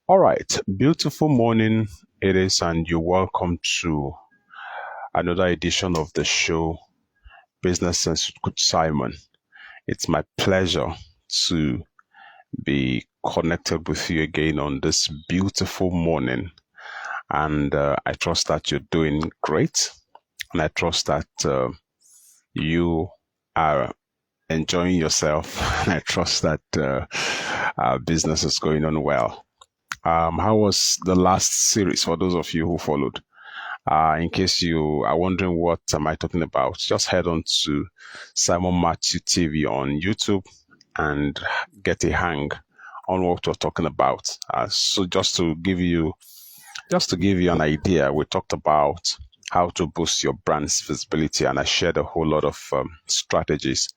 All right, beautiful morning it is, and you're welcome to another edition of the show, Business Sense with Coach Simon. It's my pleasure to be connected with you again on this beautiful morning, and I trust that you're doing great, and I trust that you are enjoying yourself, and I trust that our business is going on well. How was the last series for those of you who followed? In case you are wondering what am I talking about, just head on to Simon Matthew TV on YouTube and get a hang on what we're talking about. So just to give you an idea, we talked about how to boost your brand's visibility, and I shared a whole lot of strategies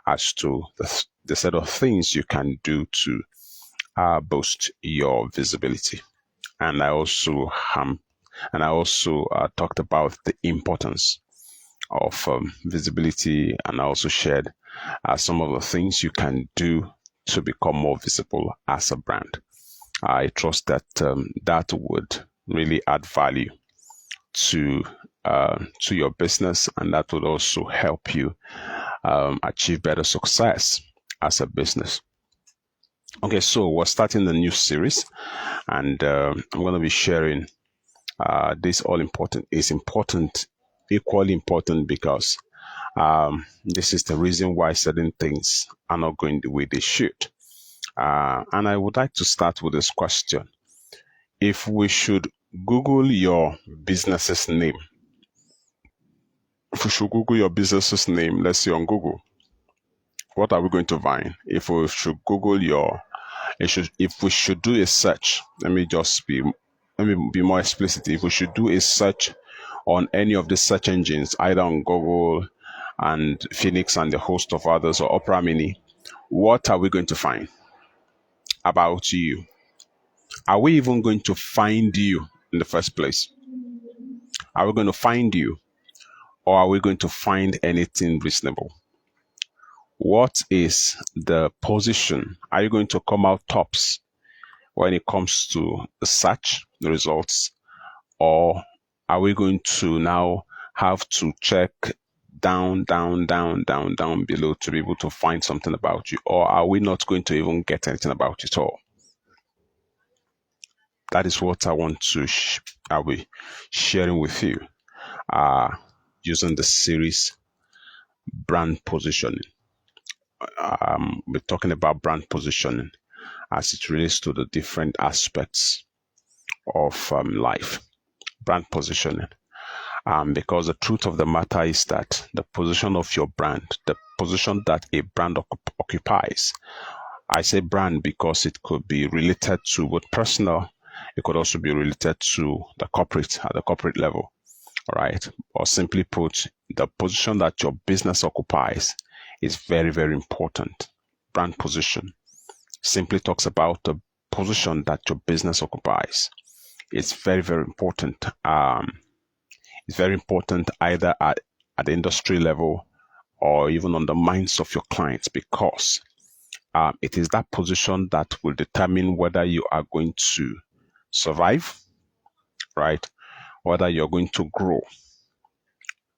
as to the set of things you can do to boost your visibility. And I also talked about the importance of visibility, and I also shared some of the things you can do to become more visible as a brand. I trust that that would really add value to your business, and that would also help you achieve better success as a business. Okay, so we're starting the new series, and I'm going to be sharing this all important is important, equally important, because this is the reason why certain things are not going the way they should. And I would like to start with this question. If we should Google your business's name, if we should Google your business's name, let's say on Google, what are we going to find? If we should Google your, if we should do a search, let me be more explicit. If we should do a search on any of the search engines, either on Google and Phoenix and the host of others, or Opera Mini, what are we going to find about you? Are we even going to find you in the first place? Are we going to find you, or are we going to find anything reasonable? What is the position? Are you going to come out tops when it comes to the search results, or are we going to now have to check down, down, down, down, down below to be able to find something about you? Or are we not going to even get anything about you at all? That is what I want to I'll be sharing with you using the series brand positioning. We're talking about brand positioning as it relates to the different aspects of life. Brand positioning. Because the truth of the matter is that the position of your brand, the position that a brand occupies, I say brand because it could be related to what personal, it could also be related to the corporate at the corporate level, all right? Or simply put, the position that your business occupies is very, very important. Brand position simply talks about the position that your business occupies. It's very, very important. It's very important either at the industry level or even on the minds of your clients, because it is that position that will determine whether you are going to survive, right? Whether you're going to grow,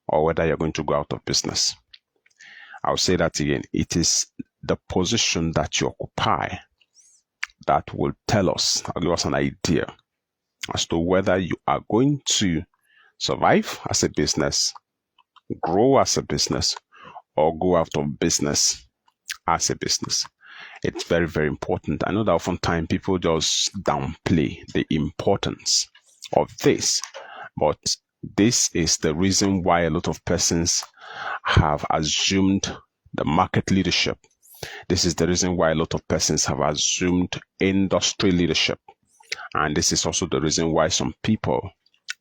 or whether you're going to go out of business. I'll say that again. It is the position that you occupy that will tell us, or give us an idea as to whether you are going to survive as a business, grow as a business, or go out of business as a business. It's very, very important. I know that oftentimes people just downplay the importance of this, but this is the reason why a lot of persons have assumed the market leadership. This is the reason why a lot of persons have assumed industry leadership. And this is also the reason why some people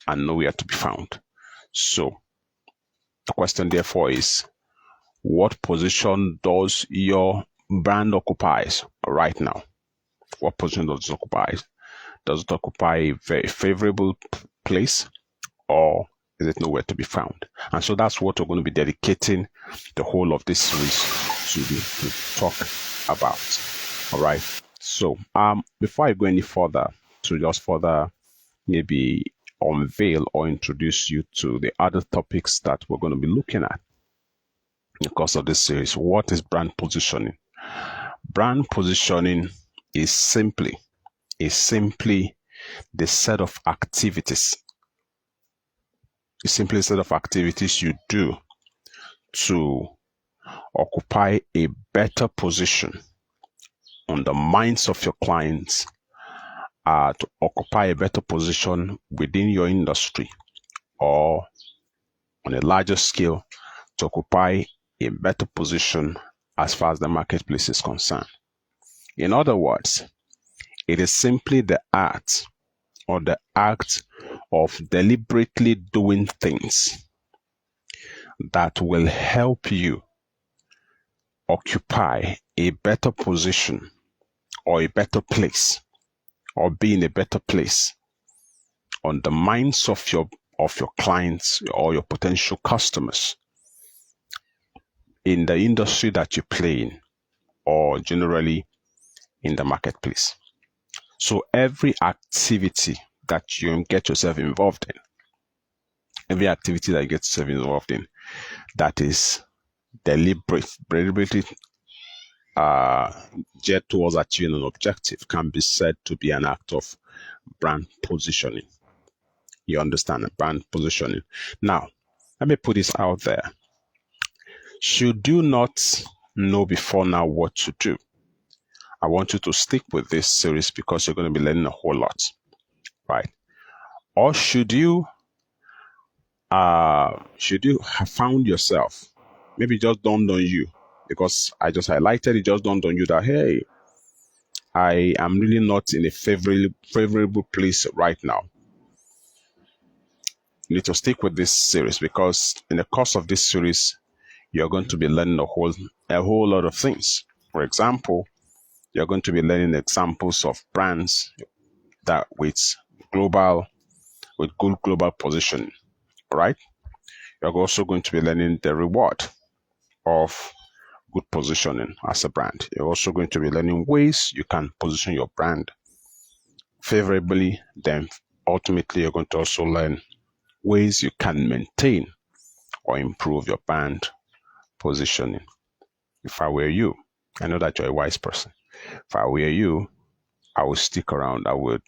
are nowhere to be found. So the question therefore is, what position does your brand occupies right now? What position does it occupy? Does it occupy a very favorable place, or is it nowhere to be found? And so that's what we're going to be dedicating the whole of this series to talk about. All right. So before I go any further, to just further maybe unveil or introduce you to the other topics that we're going to be looking at in the course of this series. What is brand positioning? Brand positioning is simply the set of activities. It's simply a set of activities you do to occupy a better position on the minds of your clients, to occupy a better position within your industry, or on a larger scale, to occupy a better position as far as the marketplace is concerned. In other words, it is simply the art or the act of deliberately doing things that will help you occupy a better position or a better place, or be in a better place on the minds of your clients or your potential customers in the industry that you play in, or generally in the marketplace. So every activity that you get yourself involved in, that is deliberately geared towards achieving an objective, can be said to be an act of brand positioning. You understand? Brand positioning. Now, let me put this out there. Should you not know before now what to do, I want you to stick with this series because you're going to be learning a whole lot, right? Or should you have found yourself, maybe it just dawned on you, because I just highlighted it, just dawned on you that, hey, I am really not in a favorable place right now. You need to stick with this series, because in the course of this series, you're going to be learning a whole lot of things. For example, you're going to be learning examples of brands that with good global positioning, right? You're also going to be learning the reward of good positioning as a brand. You're also going to be learning ways you can position your brand favorably. Then ultimately, you're going to also learn ways you can maintain or improve your brand positioning. If I were you, I know that you're a wise person. If I were you, I would stick around. I would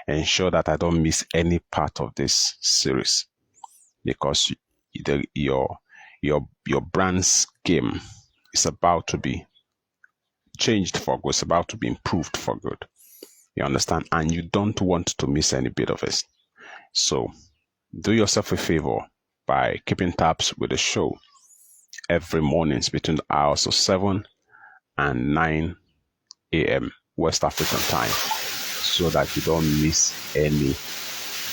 ensure that I don't miss any part of this series, because your brand's game is about to be changed for good. It's about to be improved for good. You understand? And you don't want to miss any bit of it. So do yourself a favor by keeping tabs with the show every mornings between the hours of 7 and 9 a.m. West African time, so that you don't miss any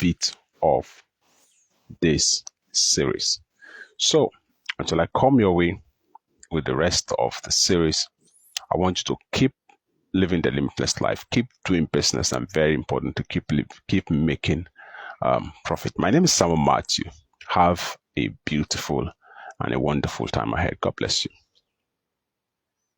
bit of this series. So until I come your way with the rest of the series, I want you to keep living the limitless life, keep doing business, and very important to keep making profit. My name is Samuel Matthew. Have a beautiful and a wonderful time ahead. God bless you.